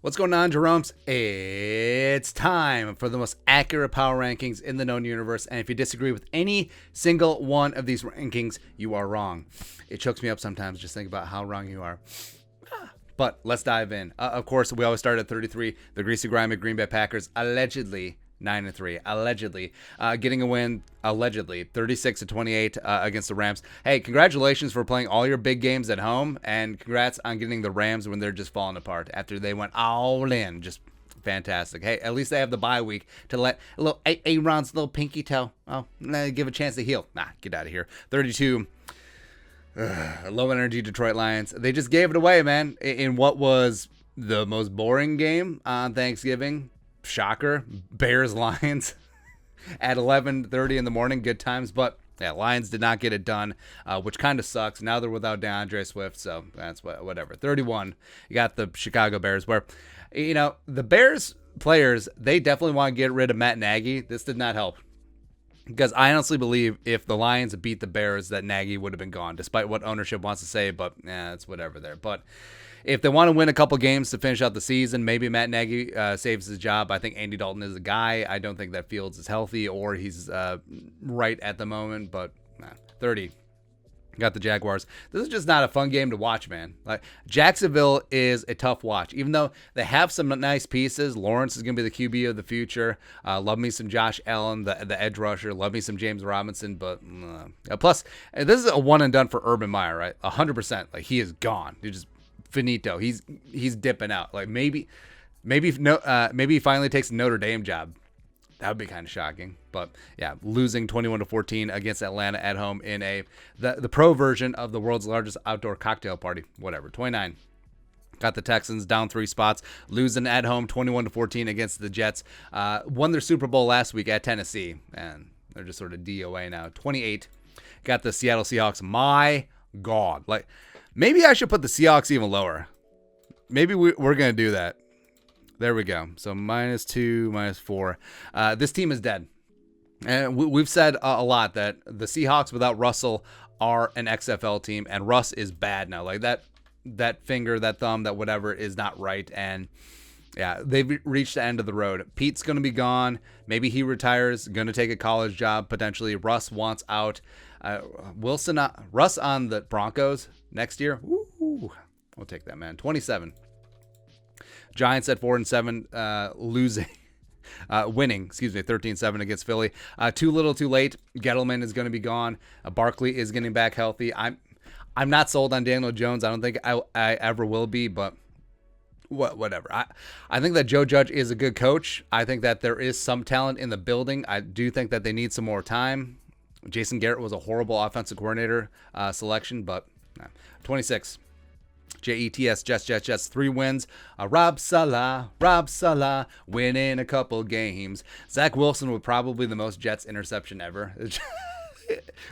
What's going on, Jeromes? It's time for the most accurate power rankings in the known universe. And if you disagree with any single one of these rankings, you are wrong. It chokes me up sometimes just think about how wrong you are. But let's dive in. Of course, we always start at 33. The greasy, grimy Green Bay Packers allegedly 9-3, allegedly getting a win, allegedly 36-28 against the Rams. Hey, congratulations for playing all your big games at home, and congrats on getting the Rams when they're just falling apart after they went all in. Just fantastic. Hey, at least they have the bye week to let a little Aaron's little pinky toe, give a chance to heal. Nah, get out of here. 32. Low energy Detroit Lions. They just gave it away, man, in what was the most boring game on Thanksgiving. Shocker. Bears Lions at 11:30 in the morning. Good times, but yeah, Lions did not get it done, which kind of sucks. Now they're without DeAndre Swift, so that's whatever. 31. You got the Chicago Bears, where the Bears players, they definitely want to get rid of Matt Nagy. This did not help. Because I honestly believe if the Lions beat the Bears, that Nagy would have been gone, despite what ownership wants to say, but it's whatever there. But if they want to win a couple games to finish out the season, maybe Matt Nagy saves his job. I think Andy Dalton is the guy. I don't think that Fields is healthy or he's right at the moment, but 30. Got the Jaguars. This is just not a fun game to watch, man. Like, Jacksonville is a tough watch. Even though they have some nice pieces, Lawrence is going to be the QB of the future. Love me some Josh Allen, the edge rusher. Love me some James Robinson. But plus, this is a one and done for Urban Meyer, right? 100%. Like, he is gone. He's just finito. He's dipping out. Like, maybe he finally takes a Notre Dame job. That would be kind of shocking. But yeah, losing 21-14 against Atlanta at home in the pro version of the world's largest outdoor cocktail party. Whatever. 29. Got the Texans down 3 spots, losing at home 21-14 against the Jets. Won their Super Bowl last week at Tennessee, and they're just sort of DOA now. 28. Got the Seattle Seahawks. My God. Like, maybe I should put the Seahawks even lower. Maybe we're going to do that. There we go. So -2, -4. This team is dead. And we've said a lot that the Seahawks without Russell are an XFL team, and Russ is bad now. Like, that finger, that thumb, that whatever is not right. And yeah, they've reached the end of the road. Pete's going to be gone. Maybe he retires, going to take a college job potentially. Russ wants out. Russ on the Broncos next year. Woo, we'll take that, man. 27. Giants at 4-7, winning 13-7 against Philly. Too little, too late. Gettleman is going to be gone. Barkley is getting back healthy. I'm not sold on Daniel Jones. I don't think I ever will be, but whatever. I think that Joe Judge is a good coach. I think that there is some talent in the building. I do think that they need some more time. Jason Garrett was a horrible offensive coordinator selection, but 26. Jets, 3 wins. Rob Salah, winning a couple games. Zach Wilson with probably the most Jets interception ever. It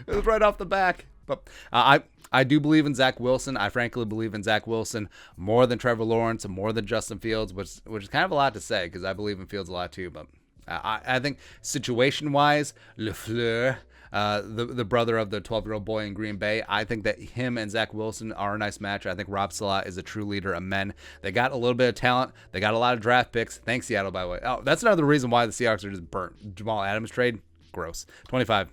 was right off the back. But I do believe in Zach Wilson. I frankly believe in Zach Wilson more than Trevor Lawrence and more than Justin Fields, which is kind of a lot to say because I believe in Fields a lot too. But I think situation-wise, LaFleur, the brother of the 12-year-old boy in Green Bay, I think that him and Zach Wilson are a nice match. I think Rob Salah is a true leader of men. They got a little bit of talent. They got a lot of draft picks. Thanks, Seattle, by the way. Oh, that's another reason why the Seahawks are just burnt. Jamal Adams trade, gross. 25.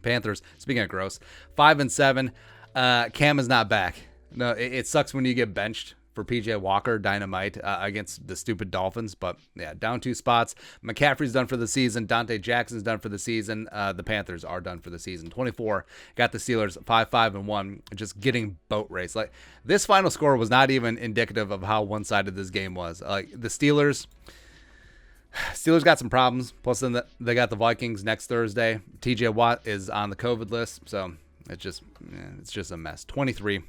Panthers, speaking of gross, 5-7. Cam is not back. No, it sucks when you get benched for PJ Walker, dynamite, against the stupid Dolphins. But yeah, down 2 spots. McCaffrey's done for the season. Dante Jackson's done for the season. The Panthers are done for the season. 24. Got the Steelers 5-5-1, just getting boat race. Like, this final score was not even indicative of how one-sided this game was. Like, the Steelers got some problems. Plus, then they got the Vikings next Thursday. TJ Watt is on the COVID list, so it's just a mess. 23.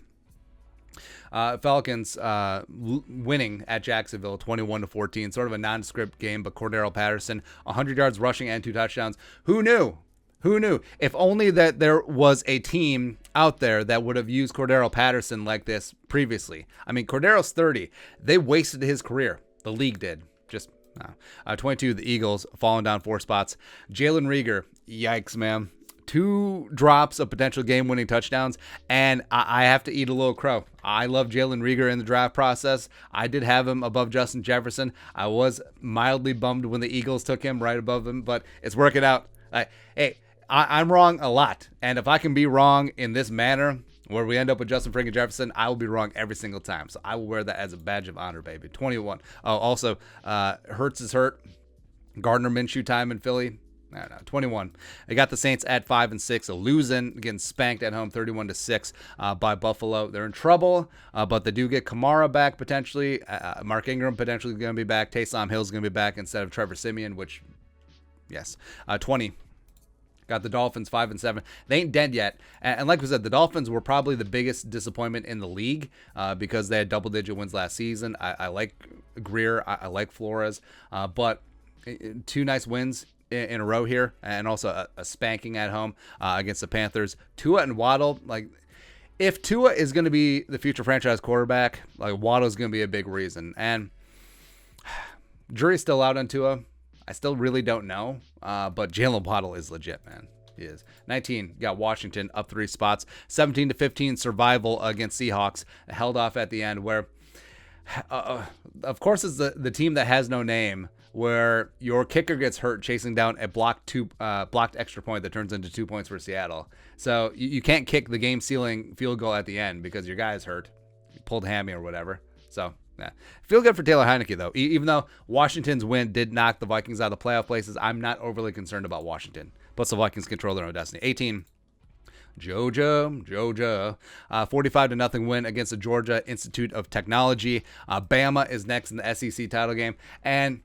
Falcons winning at Jacksonville 21-14. Sort of a nondescript game, but Cordero Patterson, 100 yards rushing and 2 touchdowns. Who knew? If only that there was a team out there that would have used Cordero Patterson like this previously. I mean, Cordero's 30. They wasted his career. The league did. Just 22, the Eagles falling down 4 spots. Jalen Reagor, yikes, man. 2 drops of potential game-winning touchdowns, and I have to eat a little crow. I love Jalen Reagor in the draft process. I did have him above Justin Jefferson. I was mildly bummed when the Eagles took him right above him, but it's working out. I'm wrong a lot, and if I can be wrong in this manner, where we end up with Justin freaking Jefferson, I will be wrong every single time. So I will wear that as a badge of honor, baby. 21. Oh, also, Hurts is hurt. Gardner Minshew time in Philly. No, 21. I got the Saints at 5-6, losing, getting spanked at home 31-6 by Buffalo. They're in trouble, but they do get Kamara back potentially. Mark Ingram potentially going to be back. Taysom Hill's going to be back instead of Trevor Siemian, which, yes. 20. Got the Dolphins 5-7. They ain't dead yet. And like we said, the Dolphins were probably the biggest disappointment in the league because they had double-digit wins last season. I like Greer. I like Flores. But 2 nice wins in a row here, and also a spanking at home against the Panthers. Tua and Waddle, like, if Tua is going to be the future franchise quarterback, like, Waddle's going to be a big reason. And jury's still out on Tua. I still really don't know, but Jalen Waddle is legit, man. He is. 19, got Washington up 3 spots. 17-15 survival against Seahawks, held off at the end, where, of course, it's the team that has no name, where your kicker gets hurt chasing down a blocked extra point that turns into 2 points for Seattle. So you can't kick the game-sealing field goal at the end because your guy is hurt. He pulled a hammy or whatever. So, yeah. Feel good for Taylor Heineke, though. Even though Washington's win did knock the Vikings out of the playoff places, I'm not overly concerned about Washington. Plus, the Vikings control their own destiny. 18. Georgia, 45-0 win against the Georgia Institute of Technology. Bama is next in the SEC title game. And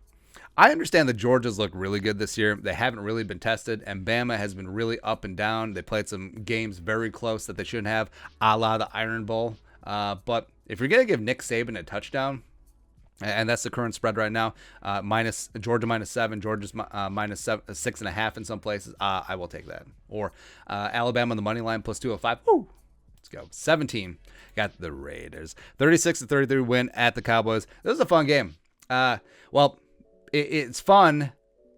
I understand the Georgias look really good this year. They haven't really been tested, and Bama has been really up and down. They played some games very close that they shouldn't have, a la the Iron Bowl. But if you're going to give Nick Saban a touchdown, and that's the current spread right now, Georgia -7, Georgia's -6.5 in some places, I will take that. Or Alabama on the money line plus 205. Woo! Let's go. 17, got the Raiders. 36-33 win at the Cowboys. This was a fun game. It's fun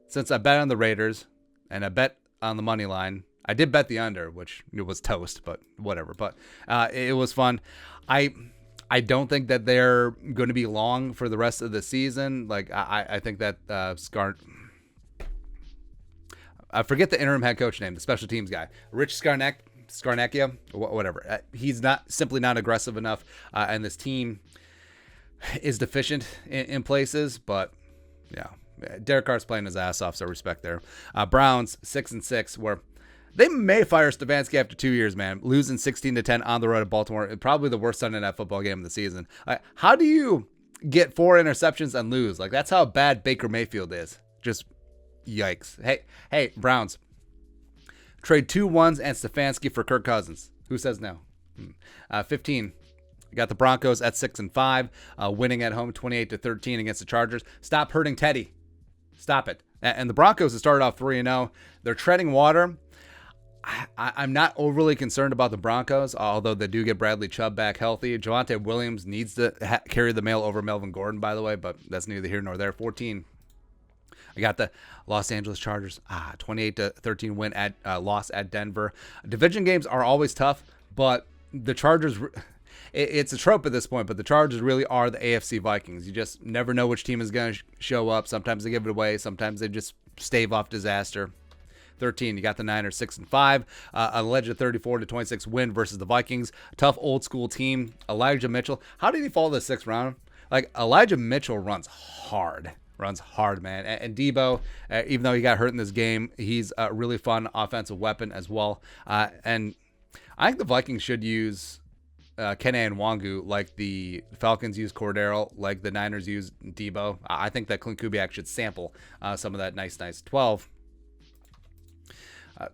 since I bet on the Raiders and I bet on the money line. I did bet the under, which was toast, but whatever. But it was fun. I don't think that they're going to be long for the rest of the season. Like, I think that I forget the interim head coach name, the special teams guy, Rich Scarnecchia, whatever. He's simply not aggressive enough, and this team is deficient in places, but yeah, Derek Carr's playing his ass off, so respect there. Browns 6-6, where they may fire Stefanski after 2 years, man. Losing 16-10 on the road at Baltimore, probably the worst Sunday night football game of the season. How do you get 4 interceptions and lose? Like, that's how bad Baker Mayfield is. Just yikes. Hey, Browns, trade 2 1s and Stefanski for Kirk Cousins. Who says no? 15. You got the Broncos at 6-5, winning at home 28-13 against the Chargers. Stop hurting Teddy. Stop it. And the Broncos have started off 3-0. They're treading water. I'm not overly concerned about the Broncos, although they do get Bradley Chubb back healthy. Javonte Williams needs to carry the mail over Melvin Gordon, by the way, but that's neither here nor there. 14. I got the Los Angeles Chargers, 28-13 win at loss at Denver. Division games are always tough, but the Chargers, it's a trope at this point, but the Chargers really are the AFC Vikings. You just never know which team is going to show up. Sometimes they give it away. Sometimes they just stave off disaster. 13, you got the Niners 6-5, alleged 34-26 win versus the Vikings. Tough old school team. Elijah Mitchell. How did he fall to the 6th round? Like, Elijah Mitchell runs hard, man. And Debo, even though he got hurt in this game, he's a really fun offensive weapon as well. And I think the Vikings should use Kene Nwangu like the Falcons use Cordero, like the Niners use Debo. I think that Clint Kubiak should sample some of that nice 12.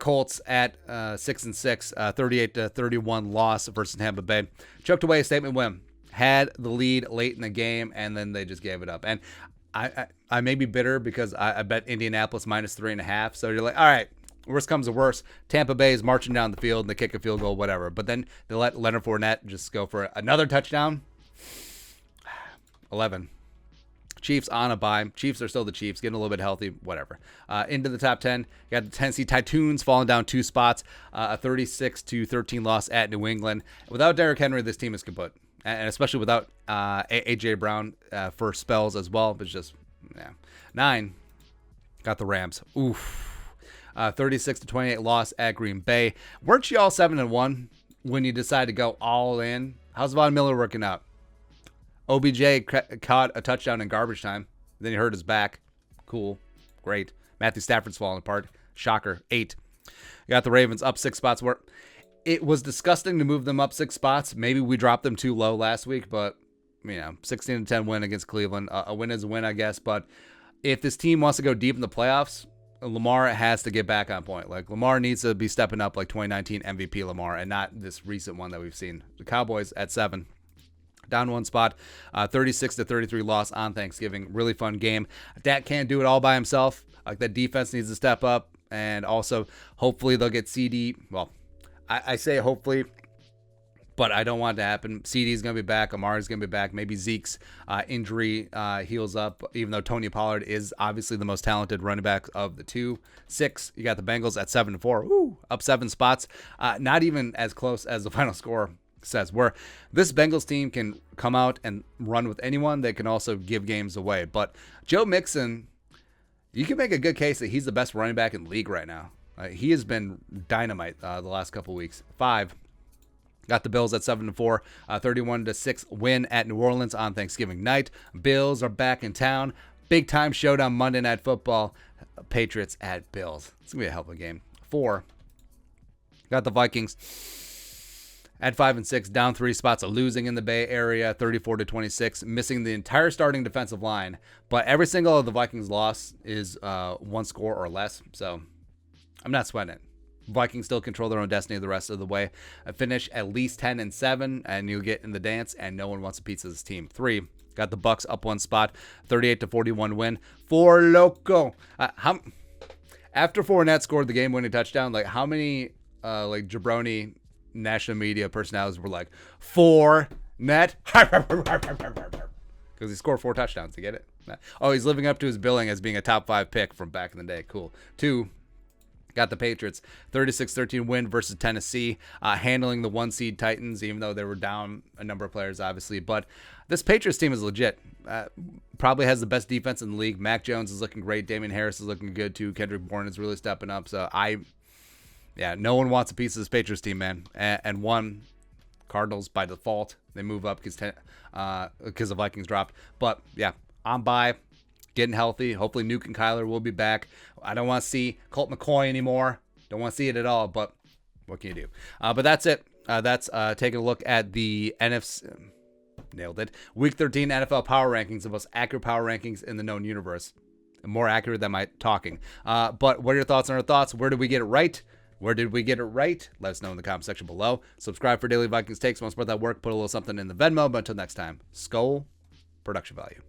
Colts at 6-6, 38-31 loss versus Tampa Bay. Choked away a statement win. Had the lead late in the game, and then they just gave it up. And I may be bitter because I bet Indianapolis -3.5. So you're like, all right, worst comes to worst. Tampa Bay is marching down the field and they kick a field goal, whatever. But then they let Leonard Fournette just go for another touchdown. 11. Chiefs on a bye. Chiefs are still the Chiefs, getting a little bit healthy, whatever. Into the top 10, you got the Tennessee Titans falling down 2 spots, a 36-13 loss at New England. Without Derrick Henry, this team is kaput, and especially without A.J. Brown for spells as well. But just, 9, got the Rams. Oof. 36-28 loss at Green Bay. Weren't you all 7-1 when you decided to go all in? How's Von Miller working out? OBJ caught a touchdown in garbage time. Then he hurt his back. Cool. Great. Matthew Stafford's falling apart. Shocker. 8. You got the Ravens up 6 spots. Where it was disgusting to move them up 6 spots. Maybe we dropped them too low last week, but 16-10 win against Cleveland. A win is a win, I guess. But if this team wants to go deep in the playoffs, Lamar has to get back on point. Like, Lamar needs to be stepping up like 2019 MVP Lamar and not this recent one that we've seen. The Cowboys at 7. Down 1 spot, 36-33 loss on Thanksgiving. Really fun game. Dak can't do it all by himself. Like, that defense needs to step up, and also hopefully they'll get CD. Well, I say hopefully, but I don't want it to happen. CD's going to be back. Amari's going to be back. Maybe Zeke's injury heals up, even though Tony Pollard is obviously the most talented running back of the 2. 6, you got the Bengals at 7-4. Woo, up 7 spots. Not even as close as the final score says, where this Bengals team can come out and run with anyone. They can also give games away. But Joe Mixon, you can make a good case that he's the best running back in the league right now. He has been dynamite the last couple weeks. 5, got the Bills at 7-4, 31-6 win at New Orleans on Thanksgiving night. Bills are back in town. Big time showdown Monday Night Football. Patriots at Bills. It's gonna be a hell of a game. 4, got the Vikings at 5-6, down 3 spots, losing in the Bay Area, 34-26, missing the entire starting defensive line. But every single of the Vikings loss is 1 score or less, so I'm not sweating it. Vikings still control their own destiny the rest of the way. Finish at least 10-7, and you'll get in the dance, and no one wants a piece of this team. 3, got the Bucks up 1 spot, 38-41 win. 4 loco. After Fournette scored the game-winning touchdown, like, how many jabroni national media personalities were like, 4 net, because he scored 4 touchdowns. To get it? Oh, he's living up to his billing as being a top 5 pick from back in the day. Cool. 2, got the Patriots 36-13 win versus Tennessee, handling the 1 seed Titans, even though they were down a number of players, obviously. But this Patriots team is legit. Probably has the best defense in the league. Mac Jones is looking great. Damian Harris is looking good too. Kendrick Bourne is really stepping up. So no one wants a piece of this Patriots team, man. And 1, Cardinals by default. They move up because the Vikings dropped. But yeah, on bye, getting healthy. Hopefully Nuke and Kyler will be back. I don't want to see Colt McCoy anymore. Don't want to see it at all, but what can you do? But that's it. That's taking a look at the NFC. Nailed it. Week 13 NFL Power Rankings, the most accurate power rankings in the known universe. More accurate than my talking. But what are your thoughts on our thoughts? Where did we get it right? Where did we get it right? Let us know in the comment section below. Subscribe for daily Vikings takes. Want to support that work? Put a little something in the Venmo. But until next time, Skull Production Value.